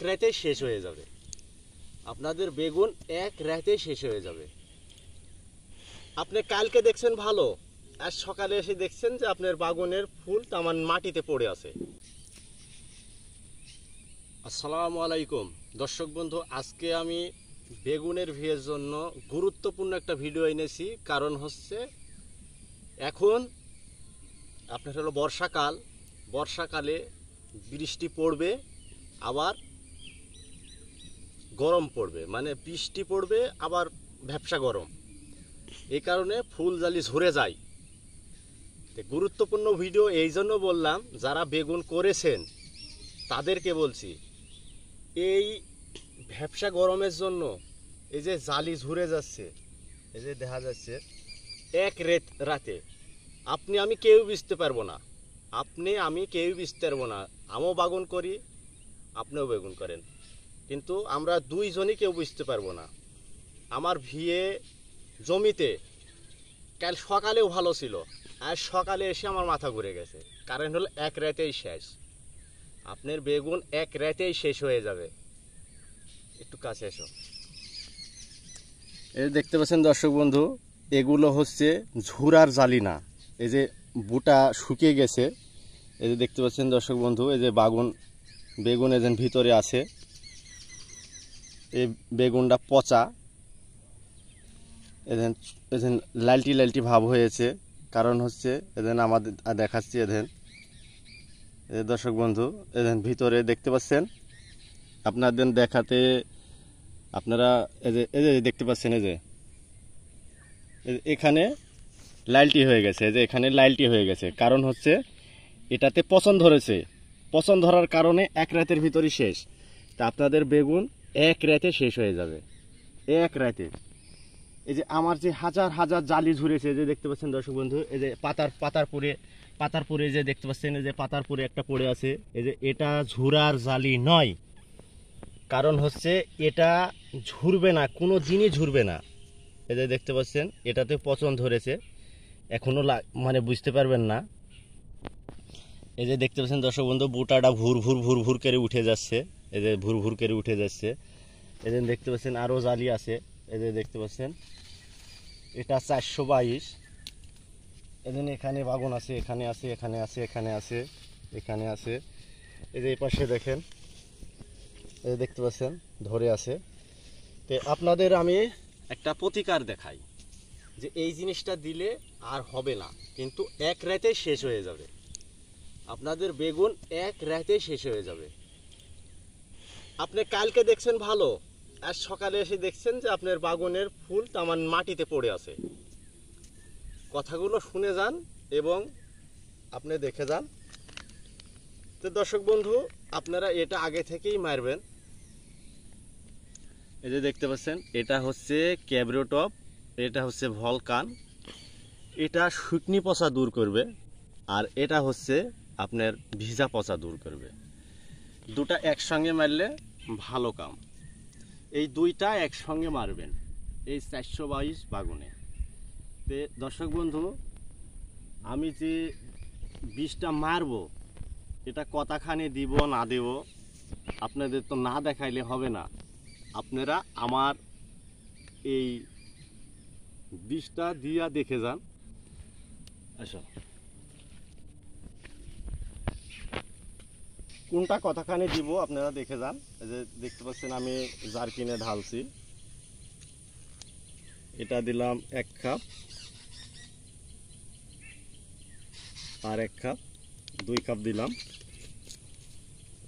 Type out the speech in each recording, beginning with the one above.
রাতে শেষ হয়ে যাবে। আপনাদের বেগুন এক রাতে শেষ হয়ে যাবে। আপনি কালকে দেখছেন ভালো, আজ সকালে এসে দেখছেন যে আপনার বাগানের ফুল তামান মাটিতে পড়ে আছে। আসসালামু আলাইকুম দর্শক বন্ধু, আজকে আমি বেগুনের ভিউয়ের জন্য গুরুত্বপূর্ণ একটা ভিডিও এনেছি। কারণ হচ্ছে এখন আপনার হলো বর্ষাকাল, বর্ষাকালে বৃষ্টি পড়বে, আবার গরম পড়বে, মানে বৃষ্টি পড়বে আবার ভ্যাপসা গরম। এই কারণে ফুল জালি ঝরে যায়। গুরুত্বপূর্ণ ভিডিও এই জন্য বললাম, যারা বেগুন করেছেন তাদেরকে বলছি, এই ভ্যাপসা গরমের জন্য এই যে জালি ঝরে যাচ্ছে, এই যে দেখা যাচ্ছে এক রাতে আপনি আমি কেউ বুঝতে পারবো না, আমি কেউ বুঝতে পারবো না। আমিও বাগান করি, আপনিও বেগুন করেন, কিন্তু আমরা দুইজনই কেউ বুঝতে পারবো না। আমার ভিয়ে জমিতে কাল সকালেও ভালো ছিল, আজ সকালে এসে আমার মাথা ঘুরে গেছে। কারণ হলো এক রাতেই শেষ। আপনার বেগুন এক রাতেই শেষ হয়ে যাবে। একটু কাছে এসো। এই দেখতে পাচ্ছেন দর্শক বন্ধু, এগুলো হচ্ছে ঝুরার জালি না। এই যে বুটা শুকিয়ে গেছে, এই যে দেখতে পাচ্ছেন দর্শক বন্ধু, এই যে বেগুন এদের ভিতরে আছে। এই বেগুনটা পচা, এদের লালটি লালটি ভাব হয়েছে। কারণ হচ্ছে এদের আমাদের দেখাচ্ছি, এদের দর্শক বন্ধু এদের ভিতরে দেখতে পাচ্ছেন, আপনাদের দেখাতে আপনারা এই যে দেখতে পাচ্ছেন, এই যে এখানে লালটি হয়ে গেছে, এই যে এখানে লালটি হয়ে গেছে। কারণ হচ্ছে এটাতে পচন ধরেছে, পচন ধরার কারণে এক রাতের ভিতরই শেষ। তা আপনাদের বেগুন এক রাতে শেষ হয়ে যাবে, এক রাতে। এই যে আমার যে হাজার হাজার জালি ঝুরেছে, যে দেখতে পাচ্ছেন দর্শক বন্ধু, এই যে পাতার পরে যে দেখতে পাচ্ছেন, এই যে পাতার পরে একটা পড়ে আছে, এই যে এটা ঝুরার জালি নয়। কারণ হচ্ছে এটা ঝুরবে না, কোনো দিনই ঝুরবে না। এই যে দেখতে পাচ্ছেন এটাতে পচন ধরেছে, এখনো মানে বুঝতে পারবেন না। এই যে দেখতে পাচ্ছেন দর্শক বন্ধু, বুটাটা ভুর ভুর ভুর ভুর করে উঠে যাচ্ছে, এই যে ভুর ভুর করে উঠে যাচ্ছে। এই যে দেখতে পাচ্ছেন আরও জালি আছে, এই যে দেখতে পাচ্ছেন এটা 422। এদিন এখানে বাগান আছে, এখানে আছে, এখানে আছে, এখানে আছে, এখানে আছে। এই যে এই পাশে দেখেন, এই যে দেখতে পাচ্ছেন ধরে আছে। তো আপনাদের আমি একটা প্রতিকার দেখাই, যে এই জিনিসটা দিলে আর হবে না, কিন্তু এক রাতে শেষ হয়ে যাবে। আপনাদের বেগুন এক রাতে শেষ হয়ে যাবে। আপনি কালকে দেখছেন ভালো, আজ সকালে এসে দেখছেন যে আপনার বাগানের ফুল তামান মাটিতে পড়ে আছে। কথাগুলো শুনে যান এবং আপনি দেখে যান। তো দর্শক বন্ধু, আপনারা এটা আগে থেকেই মারবেন। এই যে দেখতে পাচ্ছেন এটা হচ্ছে ক্যাব্রোটপ, এটা হচ্ছে ভলকান। এটা শুকনি পচা দূর করবে, আর এটা হচ্ছে আপনার ভিজা পচা দূর করবে। দুটা একসঙ্গে মারলে ভালো কাম। এই দুইটা একসঙ্গে মারবেন এই 422 বাগুনে। তে দর্শক বন্ধু, আমি যে বিষটা মারবো এটা কতখানি দিব না দেব আপনাদের তো না দেখাইলে হবে না। আপনারা আমার এই বিষটা দিয়া দেখে যান। আসো, কোনটা কতখানি দিব আপনারা দেখে যান। এই যে দেখতে পাচ্ছেন আমি জারকিনে ঢালছি, এটা দিলাম 1 কাপ, আর 1 কাপ, 2 কাপ দিলাম,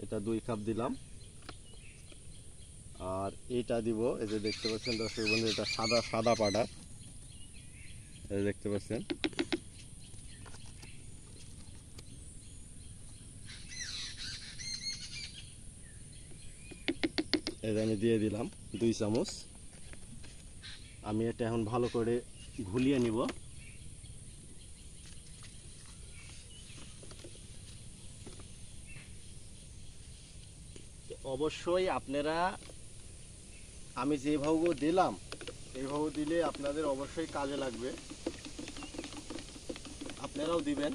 এটা 2 কাপ দিলাম। আর এইটা দিব, এই যে দেখতে পাচ্ছেন দর্শক বন্ধু, এটা সাদা পাউডার, এই দেখতে পাচ্ছেন। এটা আমি দিয়ে দিলাম 2 চামচ। আমি এটা এখন ভালো করে ঘুলিয়ে নিব। অবশ্যই আপনারা আমি যেভাবে দিলাম এইভাবে দিলে আপনাদের অবশ্যই কাজে লাগবে, আপনারাও দিবেন।